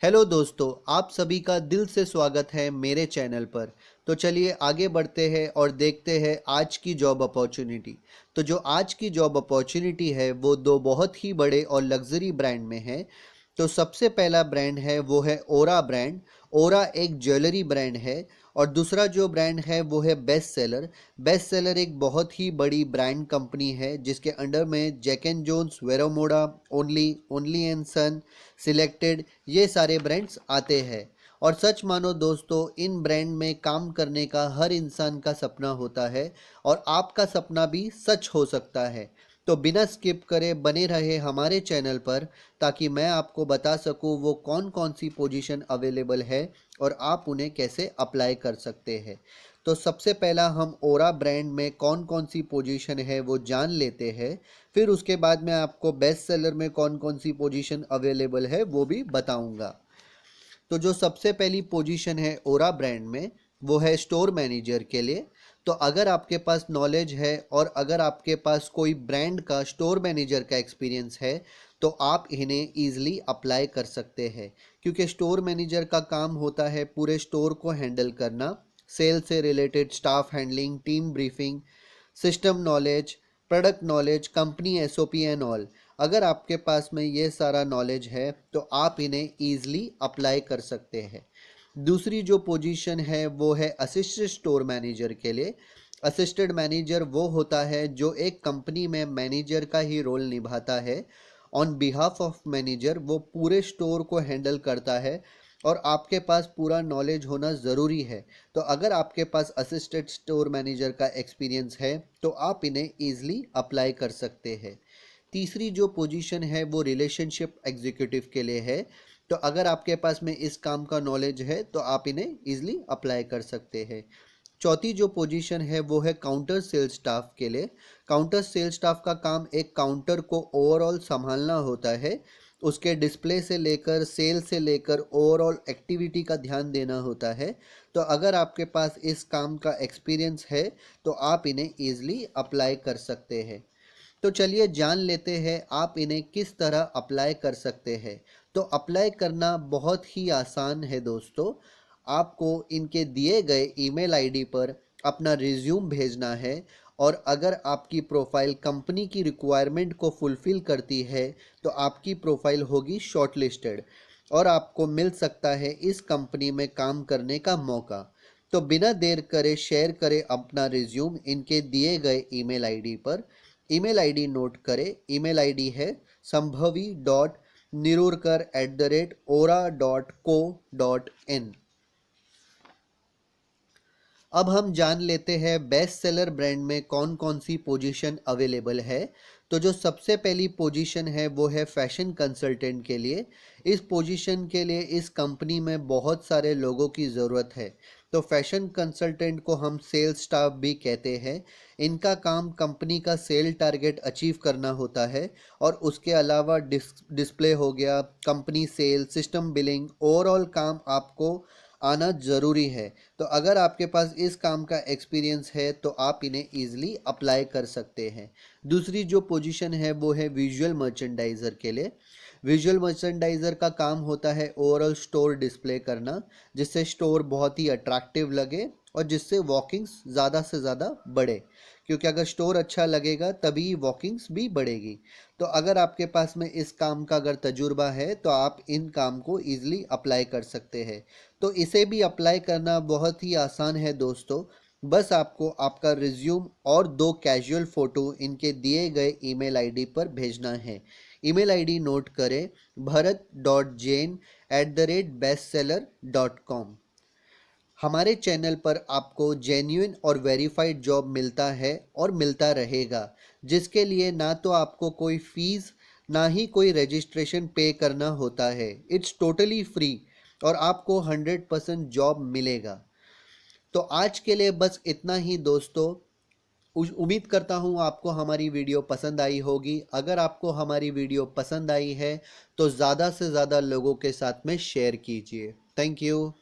Hello दोस्तों, आप सभी का दिल से स्वागत है मेरे चैनल पर। तो चलिए आगे बढ़ते हैं और देखते हैं आज की जॉब अपॉर्चुनिटी। तो जो आज की जॉब अपॉर्चुनिटी है वो दो बहुत ही बड़े और लग्जरी ब्रांड में है। तो सबसे पहला ब्रांड है वो है ओरा ब्रांड। ओरा एक ज्वेलरी ब्रांड है। और दूसरा जो ब्रांड है वो है बेस्ट सेलर। बेस्ट सेलर एक बहुत ही बड़ी ब्रांड कंपनी है जिसके अंडर में Jack and Jones, Vero Moda, Only, Only and Sons, Selected, ये सारे ब्रांड्स आते हैं। और सच मानो दोस्तों, इन ब्रांड में काम करने का हर इंसान का सपना होता है और आपका सपना भी सच हो सकता है। तो बिना स्किप करे बने रहे हमारे चैनल पर, ताकि मैं आपको बता सकूं वो कौन कौन सी पोजीशन अवेलेबल है और आप उन्हें कैसे अप्लाई कर सकते हैं। तो सबसे पहला हम ओरा ब्रांड में कौन कौन सी पोजीशन है वो जान लेते हैं। फिर उसके बाद मैं आपको बेस्ट सेलर में कौन कौन सी पोजीशन अवेलेबल है वो भी बताऊंगा। तो जो सबसे पहली पोजीशन है ओरा ब्रांड में वो है स्टोर मैनेजर के लिए। तो अगर आपके पास नॉलेज है और अगर आपके पास कोई ब्रांड का स्टोर मैनेजर का एक्सपीरियंस है तो आप इन्हें ईजिली अप्लाई कर सकते हैं, क्योंकि स्टोर मैनेजर का काम होता है पूरे स्टोर को हैंडल करना, सेल से related staff handling, team briefing, system knowledge, product knowledge, company SOP and all. अगर आपके पास में ये सारा नॉलेज है तो आप इन्हें ईजिली अप्लाई कर सकते हैं। दूसरी जो पोजीशन है वो है असिस्टेंट स्टोर मैनेजर के लिए। असिस्टेंट मैनेजर वो होता है जो एक कंपनी में मैनेजर का ही रोल निभाता है। ऑन बिहाफ ऑफ मैनेजर वो पूरे स्टोर को हैंडल करता है और आपके पास पूरा नॉलेज होना ज़रूरी है। तो अगर आपके पास असिस्टेंट स्टोर मैनेजर का एक्सपीरियंस है तो आप इन्हें ईजिली अप्लाई कर सकते हैं। तीसरी जो पोजीशन है वो रिलेशनशिप एग्जीक्यूटिव के लिए है। तो अगर आपके पास में इस काम का नॉलेज है तो आप इन्हें ईजिली अप्लाई कर सकते हैं। चौथी जो पोजीशन है वो है काउंटर सेल्स स्टाफ के लिए। काउंटर सेल्स स्टाफ का काम एक काउंटर को ओवरऑल संभालना होता है, उसके डिस्प्ले से लेकर सेल से लेकर ओवरऑल एक्टिविटी का ध्यान देना होता है। तो अगर आपके पास इस काम का एक्सपीरियंस है तो आप इन्हें ईजिली अप्लाई कर सकते हैं। तो चलिए जान लेते हैं आप इन्हें किस तरह अप्लाई कर सकते हैं। तो अप्लाई करना बहुत ही आसान है दोस्तों। आपको इनके दिए गए ईमेल आईडी पर अपना रिज्यूम भेजना है और अगर आपकी प्रोफाइल कंपनी की रिक्वायरमेंट को फुलफ़िल करती है तो आपकी प्रोफाइल होगी शॉर्टलिस्टेड और आपको मिल सकता है इस कंपनी में काम करने का मौका। तो बिना देर करे शेयर करें अपना रिज्यूम इनके दिए गए ईमेल आईडी पर। ईमेल आईडी नोट करें। ईमेल आईडी है sambhavi.nirurkar@ora.co.in। अब हम जान लेते हैं बेस्ट सेलर ब्रांड में कौन कौन सी पोजीशन अवेलेबल है। तो जो सबसे पहली पोजीशन है वो है फैशन कंसल्टेंट के लिए। इस पोजीशन के लिए इस कंपनी में बहुत सारे लोगों की ज़रूरत है। तो फैशन कंसल्टेंट को हम सेल्स स्टाफ भी कहते हैं। इनका काम कंपनी का सेल टारगेट अचीव करना होता है और उसके अलावा डिस्प्ले हो गया, company sale, system billing, overall काम आपको आना ज़रूरी है। तो अगर आपके पास इस काम का एक्सपीरियंस है तो आप इन्हें ईजिली अप्लाई कर सकते हैं। दूसरी जो पोजीशन है वो है विजुअल मर्चेंडाइज़र के लिए। विजुअल मर्चेंडाइज़र का काम होता है ओवरऑल स्टोर डिस्प्ले करना, जिससे स्टोर बहुत ही अट्रैक्टिव लगे और जिससे वॉकिंग्स ज़्यादा से ज़्यादा बढ़े, क्योंकि अगर स्टोर अच्छा लगेगा तभी वॉकिंग्स भी बढ़ेगी। तो अगर आपके पास में इस काम का अगर तजुर्बा है तो आप इन काम को ईजिली अप्लाई कर सकते हैं। तो इसे भी अप्लाई करना बहुत ही आसान है दोस्तों। बस आपको आपका रिज्यूम और दो कैजुअल फ़ोटो इनके दिए गए ईमेल आईडी पर भेजना है। ईमेल आईडी नोट करें, bharat.jain@bestseller.com। हमारे चैनल पर आपको जेन्युइन और वेरीफाइड जॉब मिलता है और मिलता रहेगा, जिसके लिए ना तो आपको कोई फीस ना ही कोई रजिस्ट्रेशन पे करना होता है। इट्स टोटली फ्री और आपको 100% जॉब मिलेगा। तो आज के लिए बस इतना ही दोस्तों। उम्मीद करता हूँ आपको हमारी वीडियो पसंद आई होगी। अगर आपको हमारी वीडियो पसंद आई है तो ज़्यादा से ज़्यादा लोगों के साथ में शेयर कीजिए। Thank you.